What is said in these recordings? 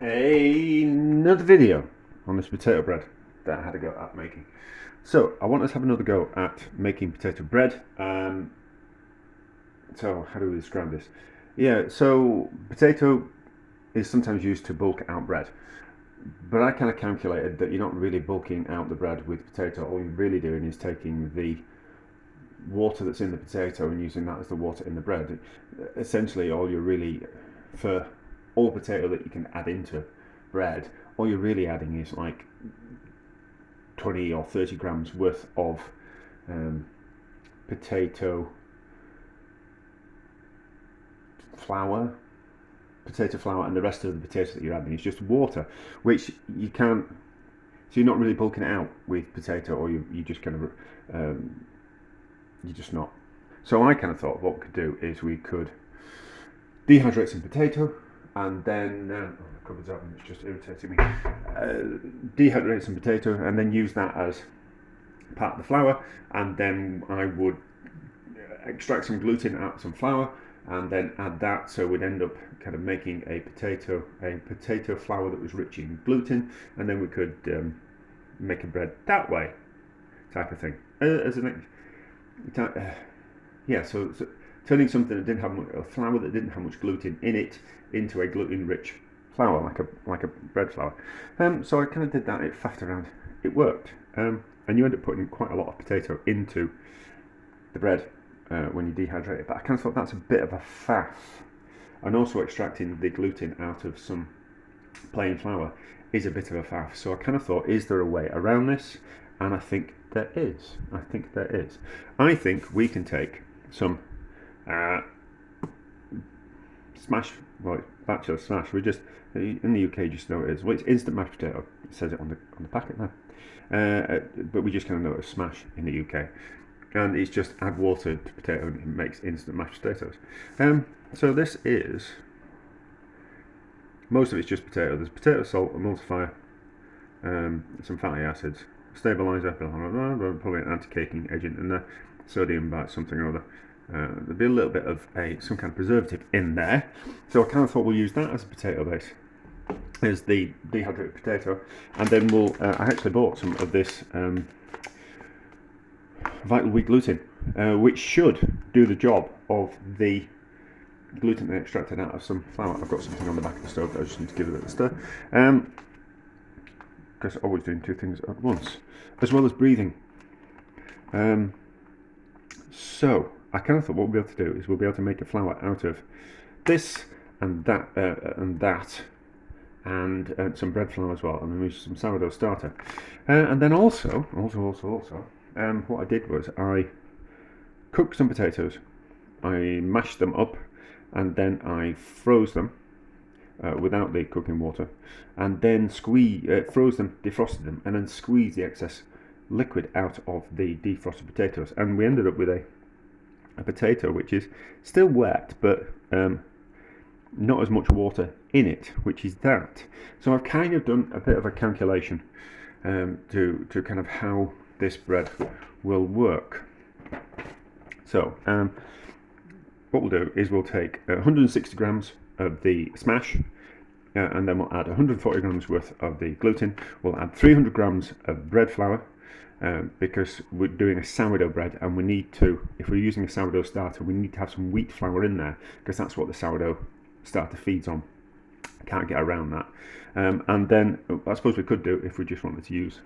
Another video on this potato bread that I had a go at making. So I want us to have another go at making potato bread. So how do we describe this? Yeah, so potato is sometimes used to bulk out bread, but I kind of calculated that you're not really bulking out the bread with potato. All you're really doing is taking the water that's in the potato and using that as the water in the bread. Essentially, all you're really, for all potato that you can add into bread, all you're really adding is like 20 or 30 grams worth of potato flour, and the rest of the potatoes that you're adding is just water, which you can't. So you're not really bulking it out with potato, or you just kind of you're just not. So I kind of thought what we could do is we could dehydrate some potato, and then the cupboard's open, it's just irritating me. Dehydrate some potato and then use that as part of the flour, and then I would extract some gluten out of some flour and then add that, so we'd end up kind of making a potato flour that was rich in gluten, and then we could make a bread that way, type of thing. So turning something that didn't have a flour that didn't have much gluten in it into a gluten-rich flour, like a bread flour. So I kind of did that. It faffed around. It worked, and you end up putting quite a lot of potato into the bread when you dehydrate it. But I kind of thought that's a bit of a faff, and also extracting the gluten out of some plain flour is a bit of a faff. So I kind of thought, is there a way around this? And I think there is. I think we can take some bachelor smash. We just, in the UK, you just know it is. Well, it's instant mashed potato. It says it on the packet there. But we just kind of know it's smash in the UK, and it's just add water to potato and it makes instant mashed potatoes. So this is, most of it's just potato. There's potato salt, emulsifier, some fatty acids, stabilizer, probably an anti-caking agent, and the sodium by something or other. There'll be a little bit of some kind of preservative in there, so I kind of thought we'll use that as a potato base, as the dehydrated potato, and then we'll. I actually bought some of this Vital Wheat Gluten, which should do the job of the gluten that I extracted out of some flour. I've got something on the back of the stove that I just need to give it a bit of stir, because I'm always doing two things at once, as well as breathing. So I kind of thought what we'll be able to do is we'll be able to make a flour out of this and that and some bread flour as well, and then use some sourdough starter. And then also, what I did was I cooked some potatoes, I mashed them up, and then I froze them without the cooking water, and then froze them, defrosted them, and then squeezed the excess liquid out of the defrosted potatoes, and we ended up with a potato which is still wet, but not as much water in it, which is that. So I've kind of done a bit of a calculation to kind of how this bread will work. So what we'll do is we'll take 160 grams of the smash, and then we'll add 140 grams worth of the gluten. We'll add 300 grams of bread flour, because we're doing a sourdough bread, and we need to, if we're using a sourdough starter, we need to have some wheat flour in there, because that's what the sourdough starter feeds on. Can't get around that. And then I suppose we could do, if we just wanted to use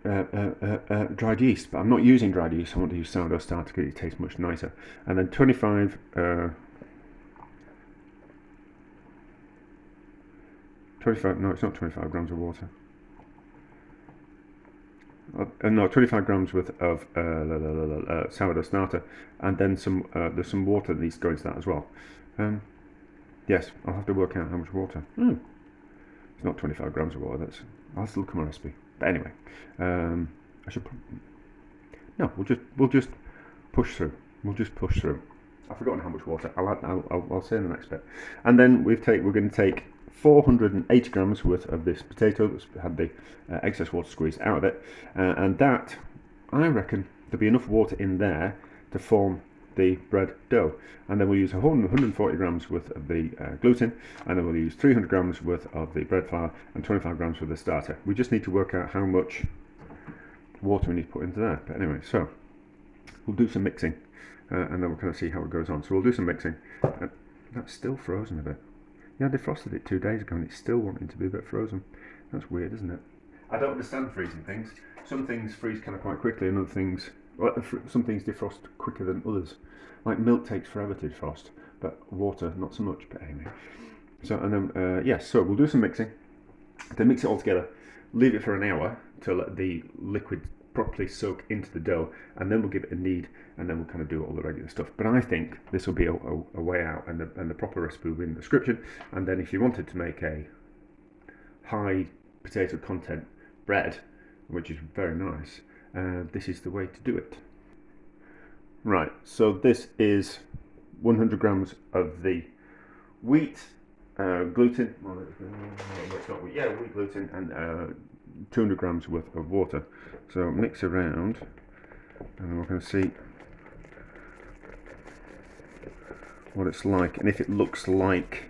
dried yeast, but I'm not using dried yeast. I want to use sourdough starter because it tastes much nicer. And then 25 no, it's not 25 grams of water. No, 25 grams worth of sourdough starter, and then there's some water that needs to go into that as well. Yes, I'll have to work out how much water. It's not 25 grams of water. I'll still look at my recipe. But anyway, I should. No, we'll just push through. I've forgotten how much water. I'll say in the next bit. And then we're going to take 480 grams worth of this potato that's had the excess water squeezed out of it, and that, I reckon, there'll be enough water in there to form the bread dough, and then we'll use 140 grams worth of the gluten, and then we'll use 300 grams worth of the bread flour and 25 grams for the starter. We just need to work out how much water we need to put into there. But anyway, so we'll do some mixing, and then we'll kind of see how it goes on. So we'll do some mixing. That's still frozen a bit. Yeah, I defrosted it 2 days ago and it's still wanting to be a bit frozen. That's weird, isn't it? I don't understand freezing things. Some things freeze kind of quite quickly, and other things, well, some things defrost quicker than others. Like milk takes forever to defrost, but water not so much. But anyway, so and then yes, so we'll do some mixing. Then mix it all together, leave it for an hour to let the liquid properly soak into the dough, and then we'll give it a knead, and then we'll kind of do all the regular stuff. But I think this will be a way out, and the proper recipe will be in the description. And then if you wanted to make a high potato content bread, which is very nice, this is the way to do it. Right, so this is 100 grams of the wheat gluten, well, it's not wheat, yeah, wheat gluten, and 200 grams worth of water. So mix around, and we're going to see what it's like, and if it looks like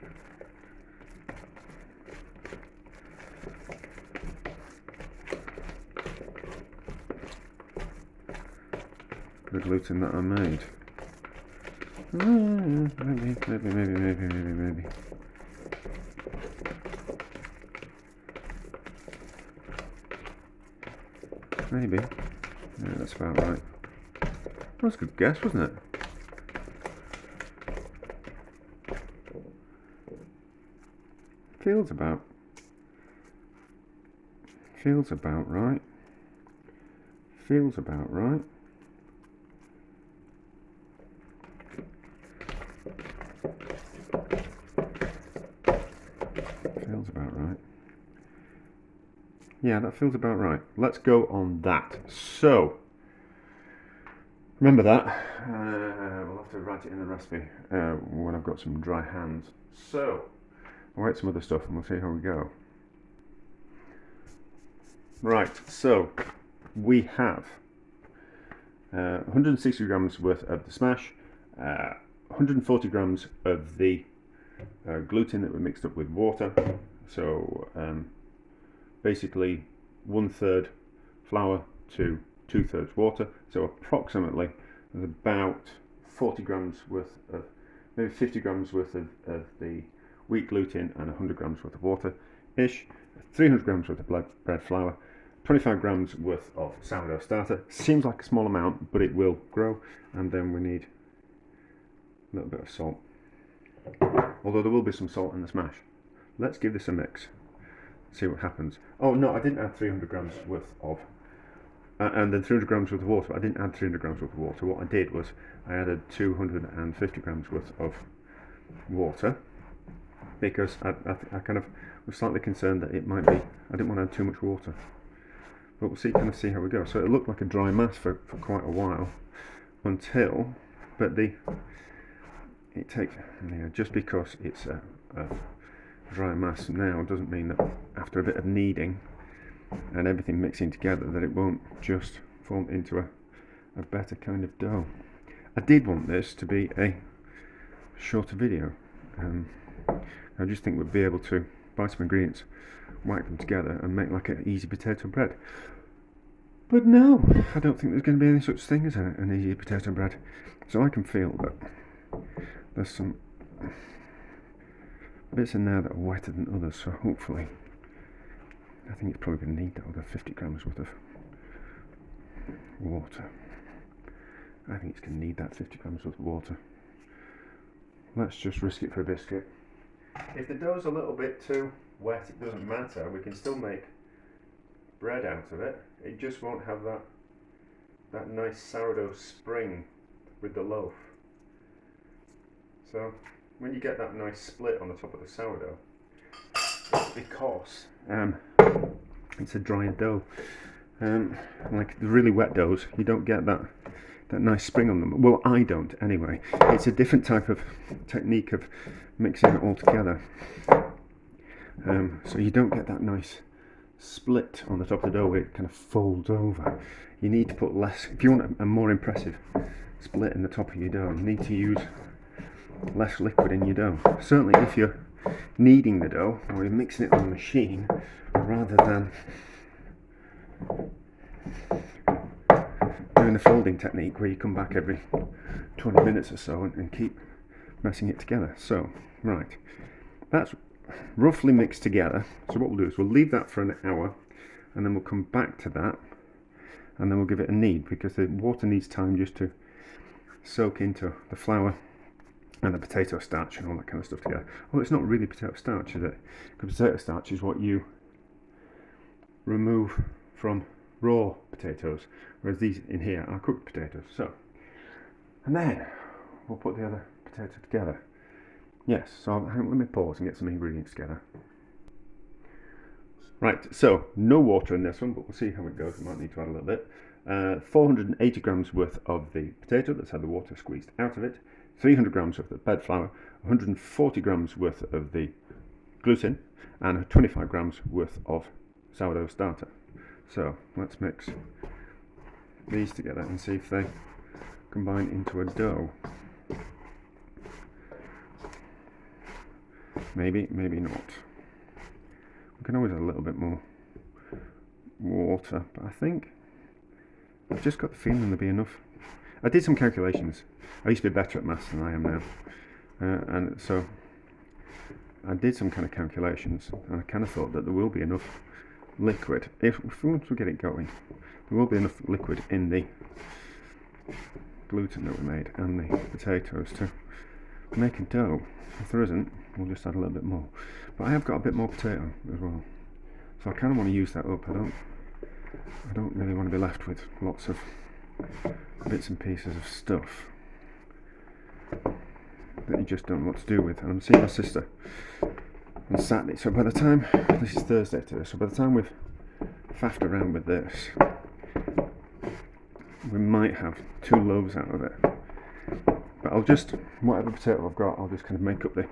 the gluten that I made. Maybe. Maybe. Yeah, that's about right. That was a good guess, wasn't it? Feels about right. Feels about right. Feels about right. Yeah, that feels about right. Let's go on that. So, remember that. We'll have to write it in the recipe when I've got some dry hands. So, I'll write some other stuff and we'll see how we go. Right, so we have 160 grams worth of the smash, 140 grams of the gluten that we mixed up with water. So, basically 1/3 flour to 2/3 water, so approximately there's about 40 grams worth of, maybe 50 grams worth of the wheat gluten and 100 grams worth of water ish, 300 grams worth of bread flour, 25 grams worth of sourdough starter. Seems like a small amount, but it will grow. And then we need a little bit of salt, although there will be some salt in the smash. Let's give this a mix, see what happens. Oh no, I didn't add 300 grams worth of, and then 300 grams worth of water, but I didn't add 300 grams worth of water. What I did was I added 250 grams worth of water, because I kind of was slightly concerned that it might be, I didn't want to add too much water. But we'll see, kind of see how we go. So it looked like a dry mass for quite a while, until, but it takes, just because it's a dry mass now doesn't mean that after a bit of kneading and everything mixing together that it won't just form into a better kind of dough. I did want this to be a shorter video. I just think we'd be able to buy some ingredients, whack them together and make like an easy potato bread. But no, I don't think there's going to be any such thing as an easy potato bread. So I can feel that there's some bits in there that are wetter than others, so hopefully, I think it's probably going to need that other 50 grams worth of water. I think it's going to need that 50 grams worth of water. Let's just risk it for a biscuit. If the dough's a little bit too wet, it doesn't matter, we can still make bread out of it. It just won't have that nice sourdough spring with the loaf. So when you get that nice split on the top of the sourdough, it's because it's a drier dough. Like the really wet doughs, you don't get that nice spring on them. Well, I don't anyway. It's a different type of technique of mixing it all together. So you don't get that nice split on the top of the dough where it kind of folds over. You need to put less, if you want a more impressive split in the top of your dough. You need to use less liquid in your dough. Certainly if you're kneading the dough or you're mixing it on the machine, rather than doing the folding technique where you come back every 20 minutes or so and keep messing it together. So, right, that's roughly mixed together. So what we'll do is we'll leave that for an hour, and then we'll come back to that, and then we'll give it a knead, because the water needs time just to soak into the flour and the potato starch and all that kind of stuff together. Well, it's not really potato starch, is it? Because potato starch is what you remove from raw potatoes, whereas these in here are cooked potatoes. So, and then we'll put the other potato together. Yes, so let me pause and get some ingredients together. Right, so no water in this one, but we'll see how it goes. We might need to add a little bit. 480 grams worth of the potato that's had the water squeezed out of it, 300 grams of the bed flour, 140 grams worth of the gluten, and 25 grams worth of sourdough starter. So let's mix these together and see if they combine into a dough. Maybe, maybe not. We can always add a little bit more water, but I think I've just got the feeling there'll be enough. I did some calculations. I used to be better at maths than I am now, and so I did some kind of calculations, and I kind of thought that there will be enough liquid. If once we get it going, there will be enough liquid in the gluten that we made and the potatoes to make a dough. If there isn't, we'll just add a little bit more. But I have got a bit more potato as well, so I kind of want to use that up. I don't really want to be left with lots of bits and pieces of stuff that you just don't know what to do with. And I'm seeing my sister on Saturday, so by the time, this is Thursday today, so by the time we've faffed around with this, we might have 2 loaves out of it. But I'll just, whatever potato I've got, I'll just kind of make up the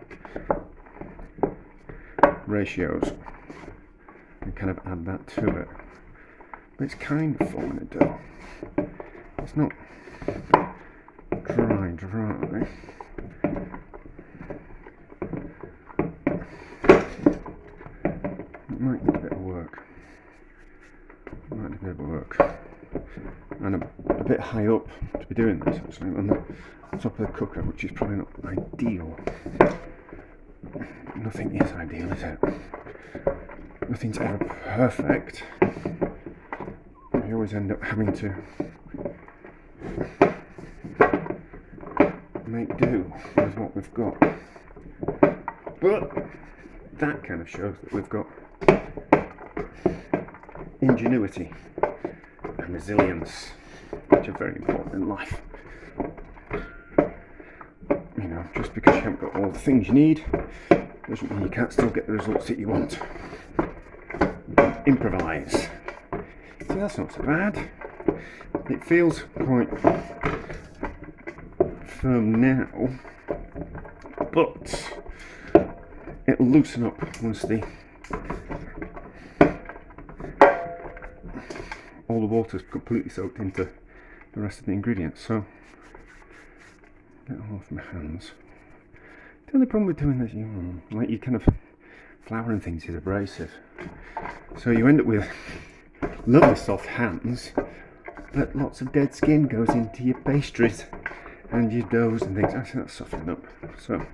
ratios and kind of add that to it. But it's kind of forming a dough. It's not dry. It might need a bit of work. And a bit high up to be doing this, actually, on the top of the cooker, which is probably not ideal. Nothing is ideal, is it? Nothing's ever perfect. You always end up having to make do with what we've got. But that kind of shows that we've got ingenuity and resilience, which are very important in life. You know, just because you haven't got all the things you need doesn't mean you can't still get the results that you want. Improvise. See, that's not so bad. It feels quite firm now, but it'll loosen up once all the water's completely soaked into the rest of the ingredients. So get it all off my hands. The only problem with doing this, like you kind of flour and things is abrasive, so you end up with lovely soft hands, but lots of dead skin goes into your pastries and your doughs and things. Actually, that's softening up, so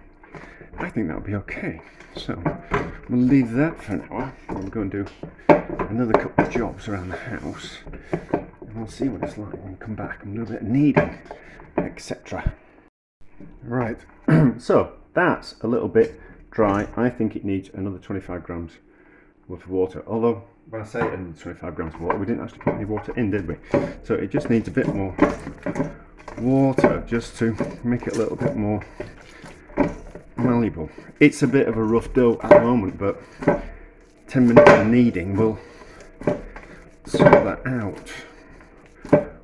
I think that'll be okay. So we'll leave that for an hour. We'll go and do another couple of jobs around the house, and we'll see what it's like when we come back and do a bit of kneading, etc. Right, so that's a little bit dry. I think it needs another 25 grams worth of water, although when I say another 25 grams of water, we didn't actually put any water in, did we? So it just needs a bit more water just to make it a little bit more malleable. It's a bit of a rough dough at the moment, but 10 minutes of kneading will sort that out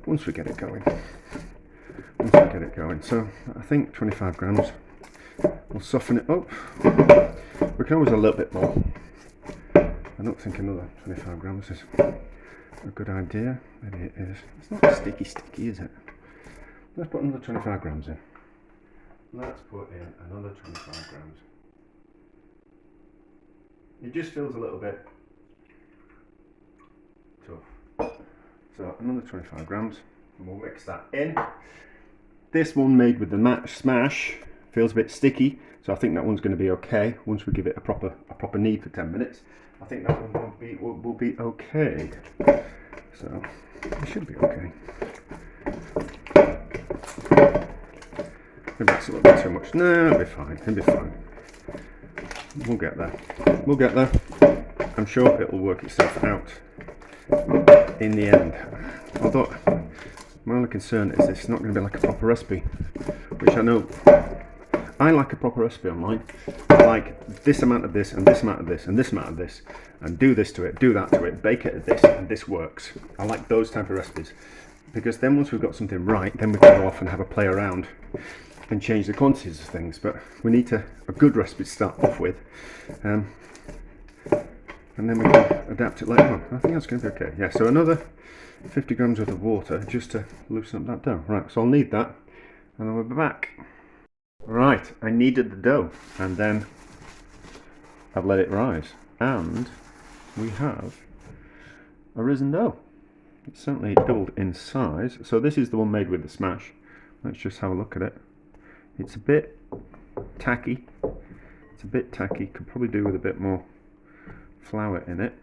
once we get it going. So I think 25 grams will soften it up. We can always add a little bit more. I don't think another 25 grams is a good idea. Maybe it is. It's not sticky, is it? Let's put another 25 grams in. Let's put in another 25 grams. It just feels a little bit tough. So another 25 grams, and we'll mix that in. This one made with the smash feels a bit sticky, so I think that one's going to be okay. Once we give it a proper knead for 10 minutes, I think that one will be okay. So it should be okay. Maybe that's a little bit too much. No, it'll be fine. It'll be fine. We'll get there. We'll get there. I'm sure it'll work itself out in the end. Although my only concern is it's not going to be like a proper recipe, which I know. I like a proper recipe online. I like this amount of this and this amount of this and this amount of this, and do this to it, do that to it, bake it at this, and this works. I like those type of recipes, because then once we've got something right, then we can go off and have a play around and change the quantities of things. But we need a good recipe to start off with, and then we can adapt it later on. I think that's going to be okay. Yeah, so another 50 grams worth of water just to loosen up that dough. Right, so I'll knead that, and then we'll be back. Right, I kneaded the dough, and then I've let it rise, and we have a risen dough. It's certainly doubled in size. So this is the one made with the smash. Let's just have a look at it. It's a bit tacky. It's a bit tacky. Could probably do with a bit more flour in it,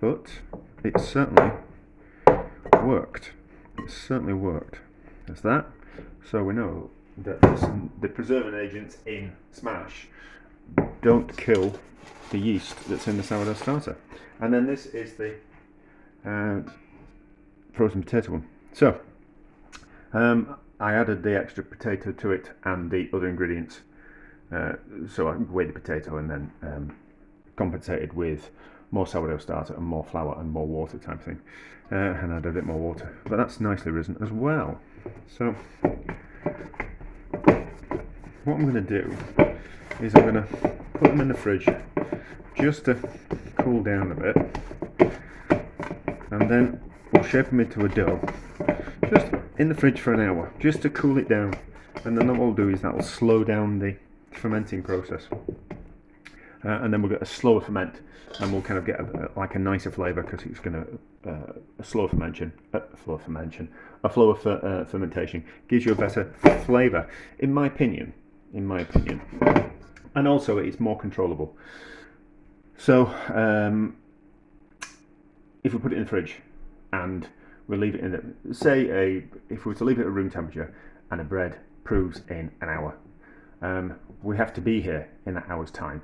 but it certainly worked. It certainly worked. There's that. So we know that the preserving agents in smash don't kill the yeast that's in the sourdough starter. And then this is the frozen potato one. So I added the extra potato to it and the other ingredients. So I weighed the potato and then compensated with more sourdough starter and more flour and more water type thing, and add a bit more water. But that's nicely risen as well. So what I'm going to do is I'm going to put them in the fridge just to cool down a bit, and then we'll shape them into a dough just in the fridge for an hour just to cool it down, and then what we'll do is that will slow down the fermenting process, and then we'll get a slower ferment, and we'll kind of get like a nicer flavour, because it's going to a slower fermentation gives you a better flavour, in my opinion, and also it's more controllable. So if we put it in the fridge and we leave it in if we were to leave it at room temperature and a bread proves in an hour, we have to be here in that hour's time.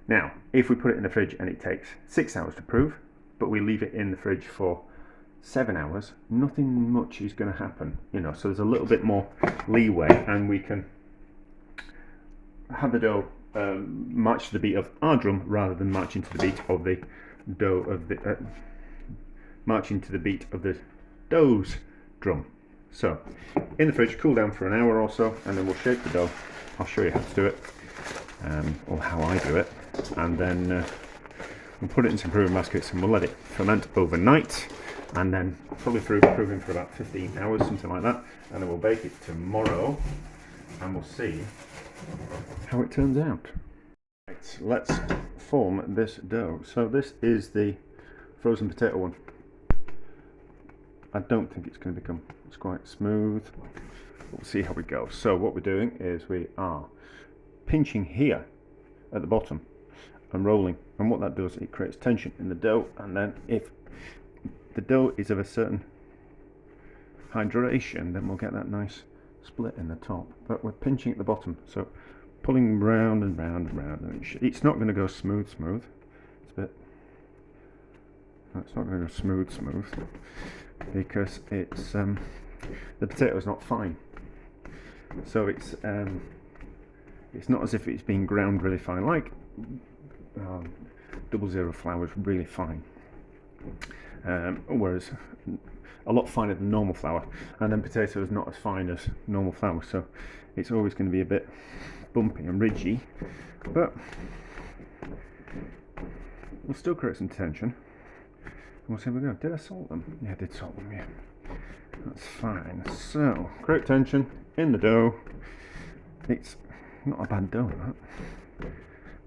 Now, if we put it in the fridge and it takes 6 hours to prove, but we leave it in the fridge for 7 hours, nothing much is going to happen, so there's a little bit more leeway, and we can have the dough march to the beat of our drum rather than marching to the beat of the dough of the marching to the beat of the dough's drum. So in the fridge, cool down for an hour or so, and then we'll shape the dough. I'll show you how to do it, or how I do it, and then we'll put it in some proving baskets and we'll let it ferment overnight, and then probably proving for about 15 hours, something like that, and then we'll bake it tomorrow and we'll see how it turns out. Right, let's form this dough. So this is the frozen potato one. I don't think it's going to become quite smooth. We'll see how we go. So what we're doing is we are pinching here at the bottom and rolling, and what that does, it creates tension in the dough, and then if the dough is of a certain hydration, then we'll get that nice split in the top. But we're pinching at the bottom, so pulling round and round and round, and it's not going to go smooth. It's not going to go smooth because it's the potato is not fine, so it's not as if it's been ground really fine, like 00 flour is really fine, whereas a lot finer than normal flour, and then potato is not as fine as normal flour, so it's always going to be a bit bumpy and ridgy, but we'll still create some tension. We'll see how we go. Did I salt them? Yeah, I did salt them, yeah. That's fine. So, correct tension in the dough. It's not a bad dough,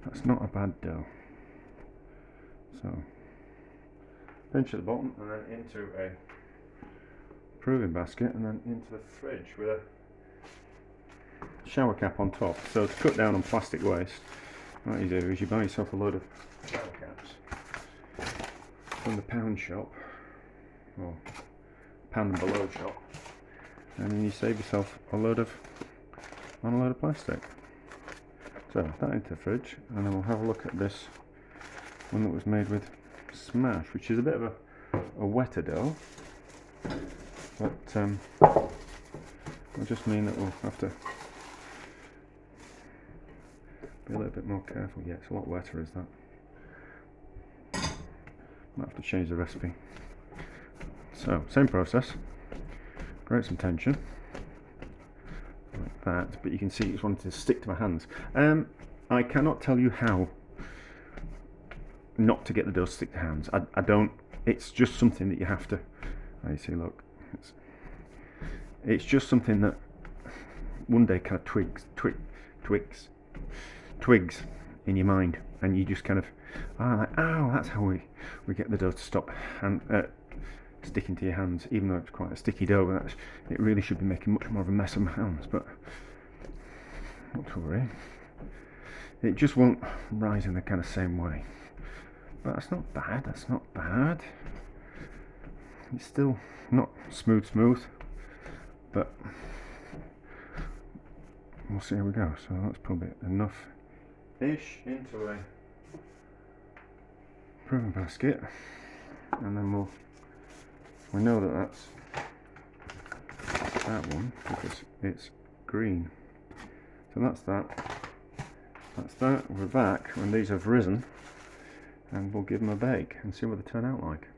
that's not a bad dough. So, pinch at the bottom and then into a proving basket and then into the fridge with a shower cap on top. So to cut down on plastic waste, what you do is you buy yourself a load of shower caps from the pound shop or pound and below shop, and then you save yourself a load of plastic. So that into the fridge, and then we'll have a look at this one that was made with smash, which is a bit of a wetter dough, but will just mean that we'll have to be a little bit more careful. Yeah, it's a lot wetter, is that? Might have to change the recipe. So, same process. Create some tension like that, but you can see it's wanting to stick to my hands. I cannot tell you how not to get the dough to stick to hands. I don't. It's just something that you have to. You see, look. It's just something that one day kind of twigs in your mind, and you just kind of that's how we get the dough to stop sticking to your hands, even though it's quite a sticky dough. It really should be making much more of a mess of my hands, but not to worry. It just won't rise in the kind of same way. But that's not bad. It's still not smooth, but we'll see how we go. So that's probably enough-ish into a proving basket, and then we know that that's that one because it's green. So that's that. We're back when these have risen, and we'll give them a bake and see what they turn out like.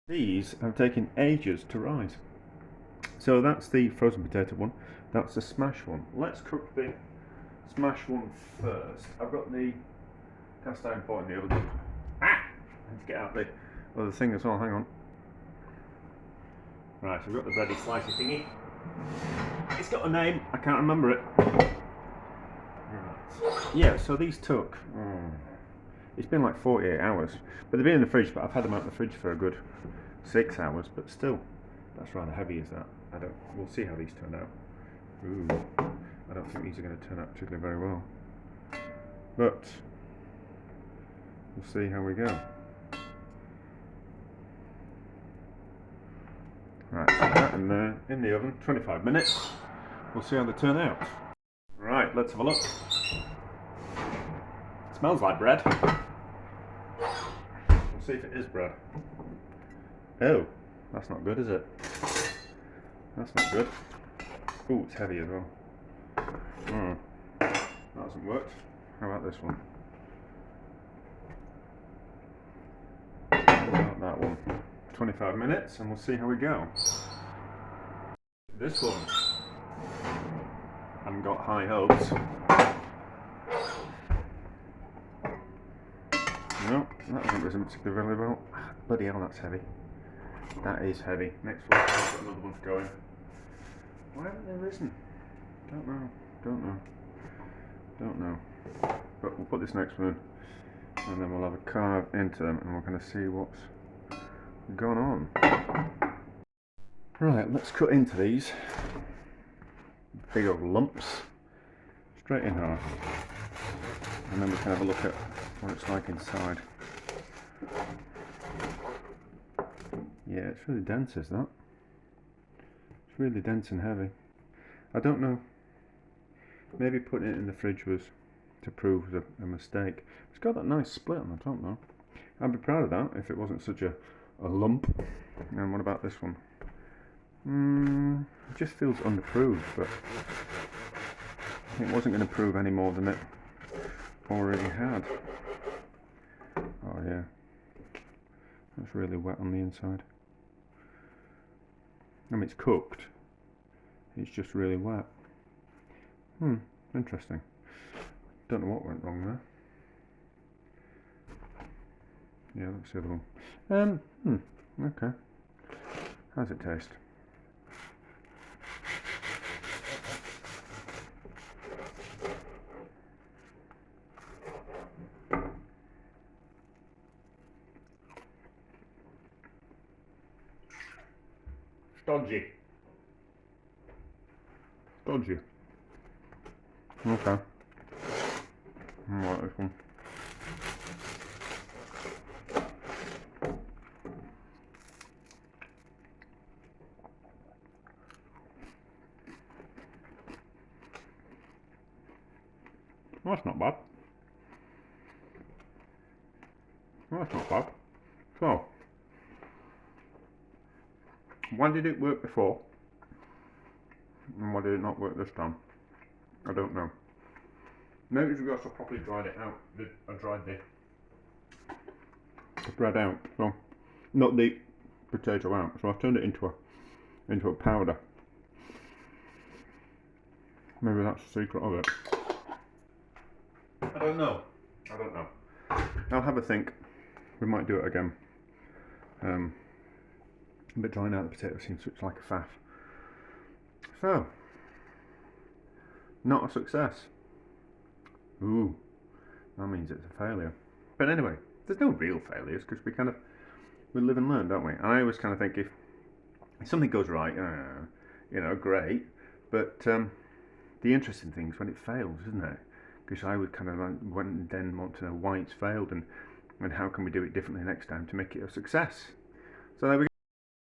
These have taken ages to rise. So that's the frozen potato one, that's the smash one. Let's cook the smash one first. I've got the cast iron pot in the oven. I need to get out the other thing as well, hang on. Right, so I've got the bready slicey thingy. It's got a name, I can't remember it. Right. Yeah, so these took, it's been like 48 hours. But they've been in the fridge, but I've had them out in the fridge for a good 6 hours, but still, that's rather heavy, is that? We'll see how these turn out. Ooh, I don't think these are going to turn out particularly very well. But, we'll see how we go. Right, so that in there, in the oven, 25 minutes. We'll see how they turn out. Right, let's have a look. It smells like bread. We'll see if it is bread. Oh, that's not good, is it? That's not good. Oh, it's heavy as well. That hasn't worked. How about this one? How about that one? 25 minutes, and we'll see how we go. This one, I haven't got high hopes. No, that hasn't risen particularly very well. Bloody hell, that's heavy. That is heavy. Next one, I've got another one going. Why haven't they risen? Don't know. But we'll put this next one in, and then we'll have a carve into them, and we're going to see what's going on. Right, let's cut into these big old lumps straight in half, and then we can have a look at what it's like inside. Yeah, it's really dense, is that? It's really dense and heavy. I don't know, maybe putting it in the fridge was to prove a mistake. It's got that nice split on the top though. I'd be proud of that if it wasn't such a lump. And what about this one? It just feels underproved, but it wasn't going to prove any more than it already had. Oh yeah, that's really wet on the inside. I mean, it's cooked, it's just really wet. Interesting. Don't know what went wrong there. Yeah, that's the other one. Okay. How's it taste? Dodgy. Dodgy. Okay. I like this one. Well, that's not bad. Well, that's not bad. So, why did it work before? And why did it not work this time? I don't know. Maybe it's because I properly dried it out. I dried the bread out, so not the potato out. So I've turned it into a powder. Maybe that's the secret of it. I don't know. I'll have a think. We might do it again. But drying out the potato seems such like a faff. So, not a success. Ooh, that means it's a failure. But anyway, there's no real failures because we live and learn, don't we? And I always kind of think if something goes right, great. But the interesting thing is when it fails, isn't it? Because I would kind of then want to know why it's failed and how can we do it differently next time to make it a success. So there we go.